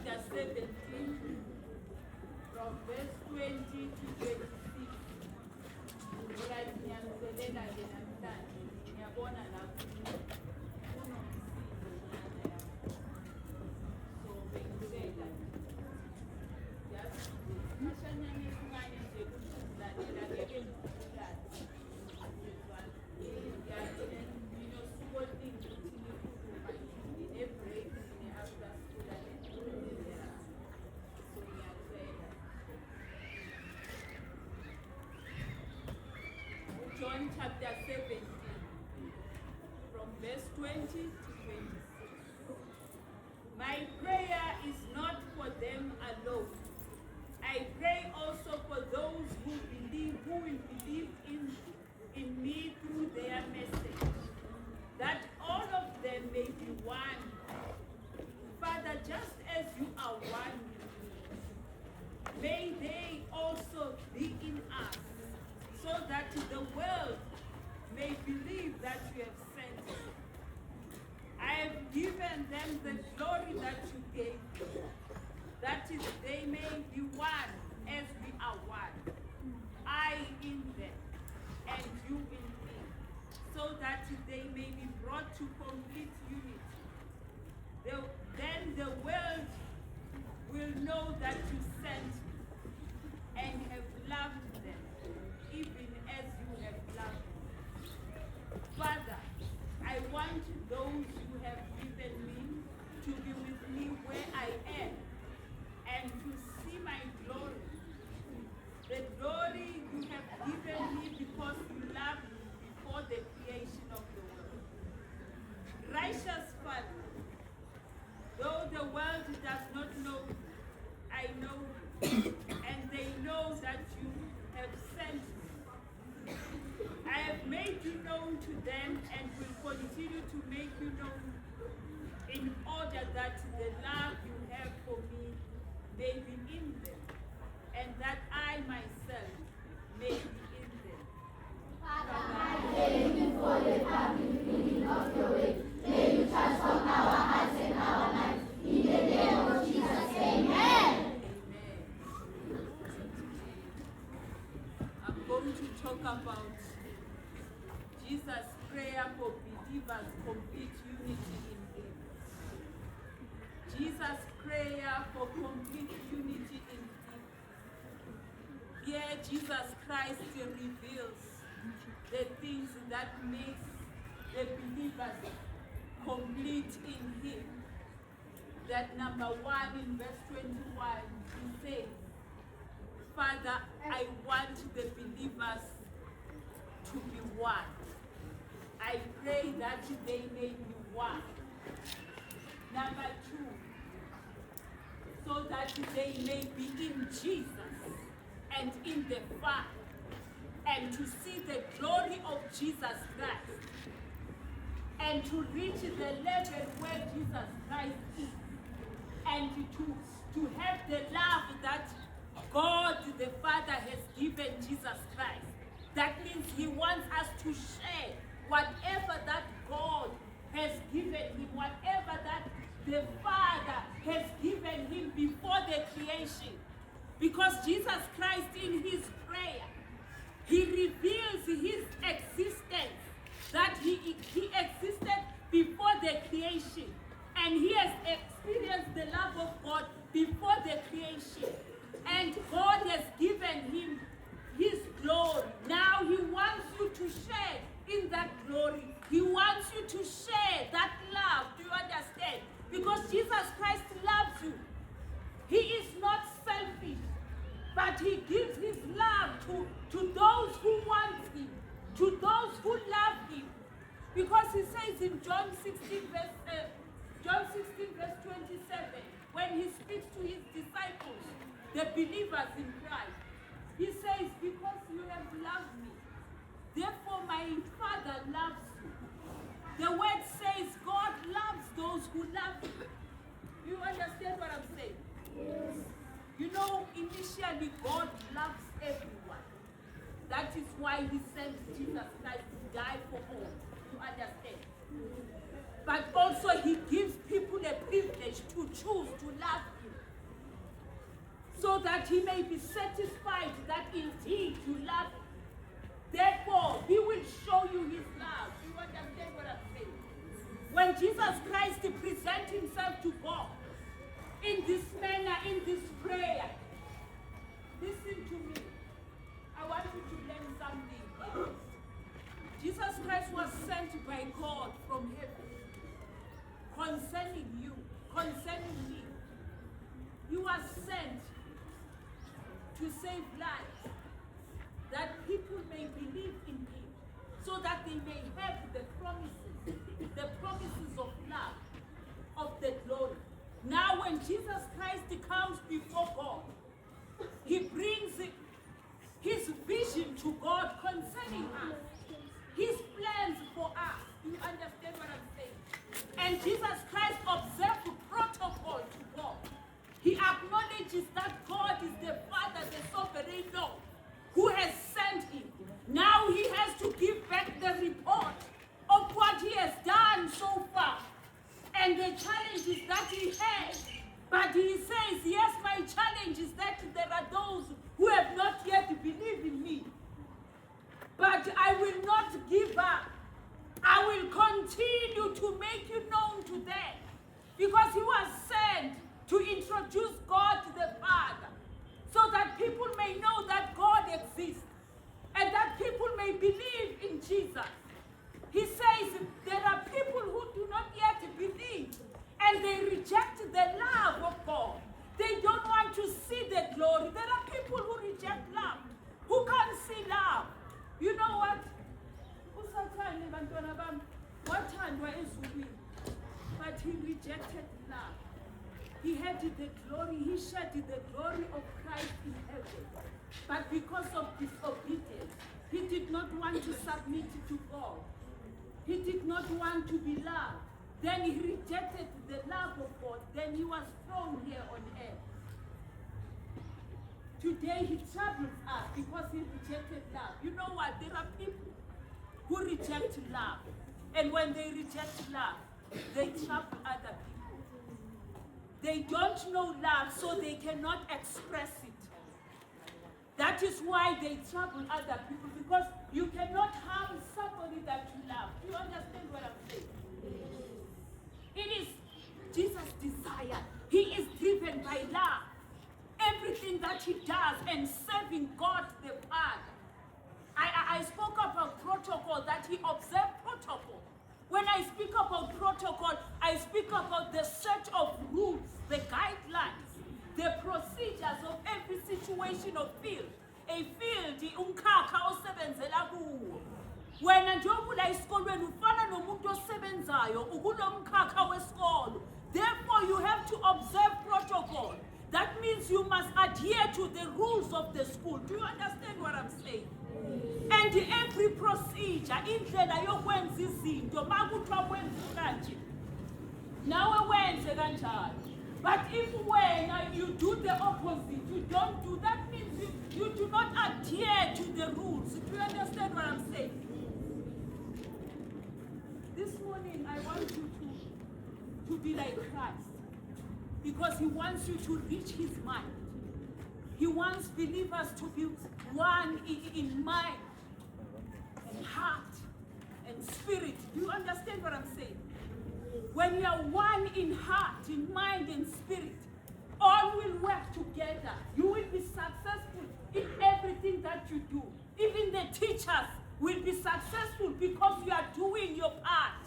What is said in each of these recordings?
chapter 17, from verse 20 to 26. Alright, ngiyangizelela ke namhlanje. Ngiyabona lapho kunomsindo nyana yami. So bengibeka just isikhashanyana esincane nje kusilalela ngeke ngikulahle. Nginosuku oluningi ukuthi ngikhuluma ngine-break, ngine-after school and so ngiyacela. John chapter 17, from verse 20 to 26. My prayer is not for them alone. I pray also for those who will believe in me through their message, that all of them may be one. Father, just as you are one with me, may they also be in us, so that the world may believe that you have sent me. I have given them the glory that you gave me, that is, they may be one as we are one. I in them, and you in me, so that they may be brought to complete unity. Then the world will know that you sent me and have loved them, even as you have loved me. Father, I want those you have given me to be with me where I am, and to see my glory, the glory you have given me because you loved me before the creation of the world. Righteous Father, though the world does not know you, I know you, and they know that you have sent me. I have made you known to them and will continue to make you known, in order that the love you have for me may be in them, and that I myself may be in them. Father, I thank you for the coming reading of your word. May you transform our hearts and our lives. In the name of Jesus, amen. I'm going to talk about Jesus' prayer for believers' complete unity in Him. Jesus' prayer for complete unity in Him. Here, Jesus Christ reveals the things that makes the believers complete in Him. That number 1 in verse 21, He says, Father, I want the believers to be one. I pray that they may be one. Number 2, so that they may be in Jesus and in the Father, and to see the glory of Jesus Christ, and to reach the level where Jesus Christ is, and to have the love that God the Father has given Jesus Christ. That means He wants us to share whatever that God has given Him, whatever that the Father has given Him before the creation. Because Jesus Christ in His prayer, He reveals His existence, that He existed before the creation. And He has experienced the love of God before the creation. And God has given Him His glory. Now He wants you to share in that glory. He wants you to share that love. Do you understand? Because Jesus Christ loves you. He is not selfish, but He gives His love to those who want Him, to those who love Him. Because He says in John 16 verse 27, when He speaks to His disciples, the believers in Christ, He says, because you have loved me, therefore my Father loves you. The word says God loves those who love Him. You understand what I'm saying? Yes. You know, initially God loves everyone. That is why He sent Jesus Christ to die for all. You understand? But also He gives people a privilege to choose to love Him. so that he may be satisfied that indeed you love him. Therefore, he will show you his love. Do you understand what I'm saying? When Jesus Christ presents himself to God in this manner, in this prayer, listen to me. I want you to learn something. Jesus Christ was sent by God from heaven concerning you, concerning me. He was sent to save lives, that people may believe in him, so that they may have the promises of love, of the glory. Now when Jesus Christ comes before God, he brings his vision to God concerning us, his plans for us. Do you understand what I'm saying? And Jesus Christ observed protocol to God. He acknowledges that God is the Father, the sovereign Lord, who has sent him. Now he has to give back the report of what he has done so far and the challenges that he has. But he says, yes, my challenge is that there are those who have not yet believed in me. But I will not give up. I will continue to make you known to them, because he was sent to introduce God to the Father, so that people may know that God exists and that people may believe in Jesus. He says there are people who do not yet believe, and they reject the love of God. They don't want to see the glory. There are people who reject love, who can't see love. You know what? But he rejected love. He had the glory, he shed the glory of Christ in heaven. But because of disobedience, he did not want to submit to God. He did not want to be loved. Then he rejected the love of God. Then he was thrown here on earth. Today he troubles us because he rejected love. You know what? There are people who reject love. And when they reject love, they trouble other people. They don't know love, so they cannot express it. That is why they trouble other people, because you cannot harm somebody that you love. Do you understand what I'm saying? It is Jesus' desire. He is driven by love. Everything that he does and serving God the Father. I spoke about protocol, that he observed protocol. When I speak about protocol, I speak about the set of rules, the guidelines, the procedures of every situation of field. A field, umkhakha osebenzela kuwo. Wena njengoba ula esikolweni ufana nomuntu osebenzayo ukulo mkhakha wesikolo. Therefore you have to observe protocol. That means you must adhere to the rules of the school. Do you understand what I'm saying? And every procedure, indlela yokwenza izinto makuthiwa kwenza kanje, nawe wenze kanjalo. But if when you do the opposite, you don't do, that means you do not adhere to the rules. Do you understand what I'm saying? This morning I want you to be like Christ, because he wants you to reach his mind. He wants believers to be one in mind and heart and spirit. Do you understand what I'm saying? When you are one in heart, in mind and spirit, all will work together. You will be successful in everything that you do. Even the teachers will be successful because you are doing your part.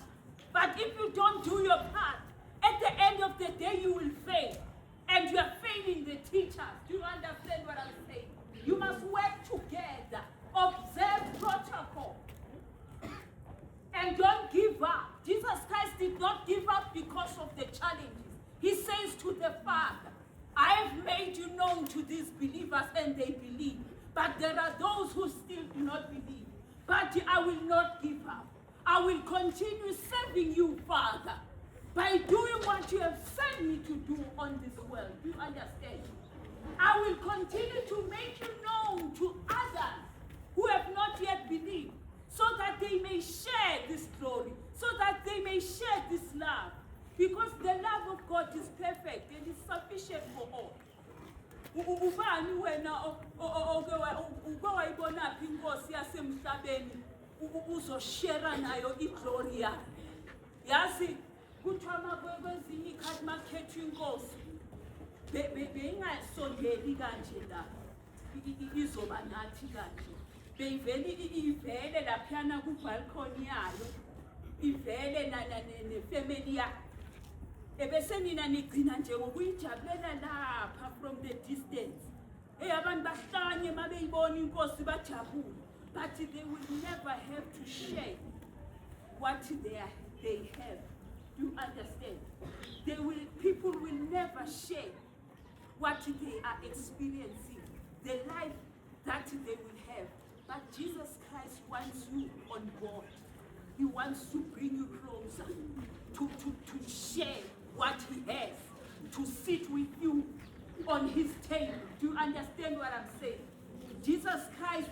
But if you don't do your part, at the end of the day you will fail. And you are failing the teachers. Do you understand what I'm saying? You must work together. Observe protocol. And don't give up. Jesus Christ did not give up because of the challenges. He says to the Father, I have made you known to these believers and they believe. But there are those who still do not believe. But I will not give up. I will continue serving you, Father, by doing what you have sent me to do on this world. Do you understand? I will continue to make you known to others who have not yet believed, so that they may share this glory, so that they may share this love. Because the love of God is perfect and is sufficient for all. Ubani wena uke wayibonaphi inkosi yasemhlabeni uzoshare nayo iglory yayo? Yazi kuthiwa kwezinye ikhathi makukhethwa inkosi beyingasondeli kanje la izoba nathi kanje, ivele laphiyana kubalcony yayo, ivele nefamily yayo, ebese nina nigcina nje ngokuyijabulela lapha from the distance. Abantu bahlanye mabeyibona inkosi bajabule, but they will never have to share what they have. Do you understand? People will never share what they are experiencing, the life that they will have. But Jesus Christ wants you on board. He wants to bring you closer, to share what he has, to sit with you on his table. Do you understand what I'm saying? Jesus Christ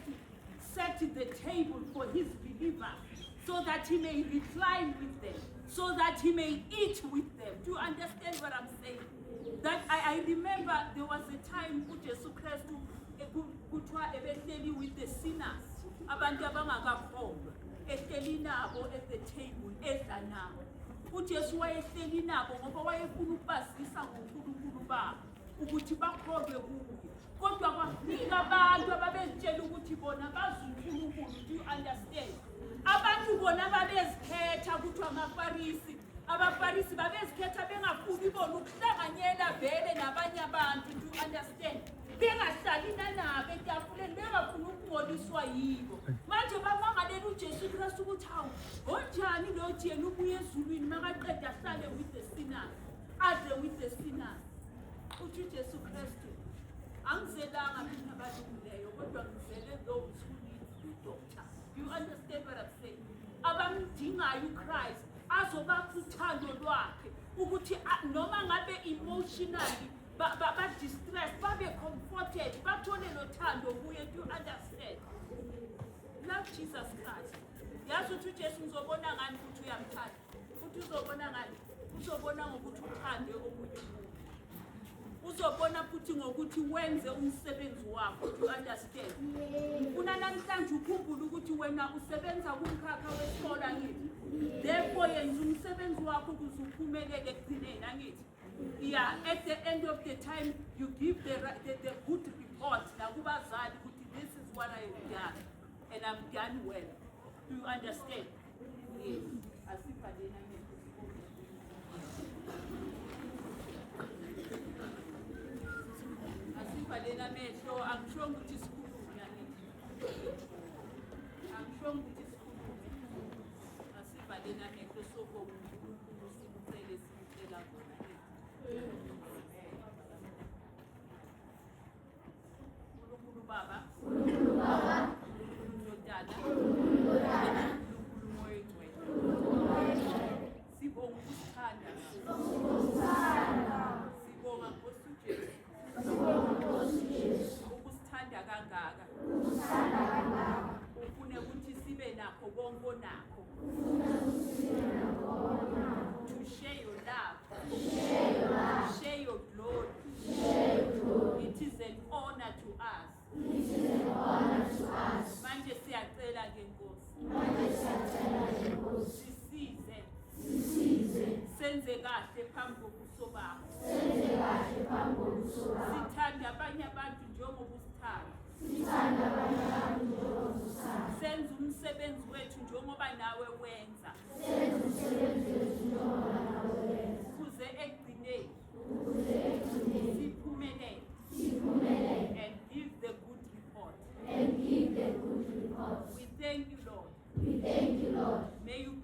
set the table for his believers so that he may recline with them, so that he may eat with them. Do you understand what I'm saying? That I remember there was a time uJesu Kristu kuthiwa ebehleli with the sinners, abantu abangakakholwa, ehleli nabo at the table, edla nabo. uJesu wayehleli nabo ngoba wayefuna ukubazisa ngoNkulunkulu babo ukuthi bakholwe kuye. Kodwa kwafika abantu ababezitshela ukuthi bona bazi uNkulunkulu. Do you understand? Abantu bona babezikhetha kuthiwa amaFarisi. Abafarisi babezikhetha bengafuni bona ukuhlanganyela vele nabanye abantu. Do you understand? Bengahlali nabo etafuleni, bengafuni ukungcoliswa yibo. Manje bamangalela uJesu Kristu ukuthi hawu onjani lo jeni ubuye ezulwini makaqeda ahlale with the sinners, adle with the sinners. Uthi uJesu Kristu angizelanga mina abalungileyo kodwa ngizele those who need the doctor. Do you understand what I'm saying? Abamdingayo uChrist azobapha uthando lwakhe ukuthi noma ngabe emotionally ba-distressed, babe-comforted, bathole lothando kuye. Do you understand? Love Jesus Christ. Yazi ukuthi uJesu uzobona ngani ukuthi uyamthanda, futhi uzobona ngani, uzobona ngokuthi uthande omunye umuntu, uzobona futhi ngokuthi wenze umsebenzi wakho. Do you understand? Ufuna namhlanje ukhumbule ukuthi wena usebenza kumkhakha wesikole angithi, therefore yenza umsebenzi wakho ukuze uphumelele ekugcineni angithi. Yeah, at the end of the time you give the good report nakubazali ukuthi this is what I have done and I'm done well. Do you understand? Yes. Asiphalena mehlo. Asiphalena mehlo, angisho ukuthi sikhulume angithi. Angisho ukuthi sikhulume. Asiphalena mehlo soko uNkulunkulu simcela khona. uNkulunkulu Baba, uNkulunkulu Dada, uNkulunkulu Moya Oyingcwele, sibonga ukusithanda, sibonga Nkosi uJesu ukusithanda kangaka, ufune ukuthi sibe nakho konke onakho, to share your love, share your glory. It is an honor to us. Manje siyacela ke Nkosi, sisize, senze kahle phambi kobuso bakho, sithande abanye abantu njengoba usithanda, senze umsebenzi wethu njengoba nawe wenza, ukuze ekugcineni siphumelele and give the good report. We thank you, Lord. May you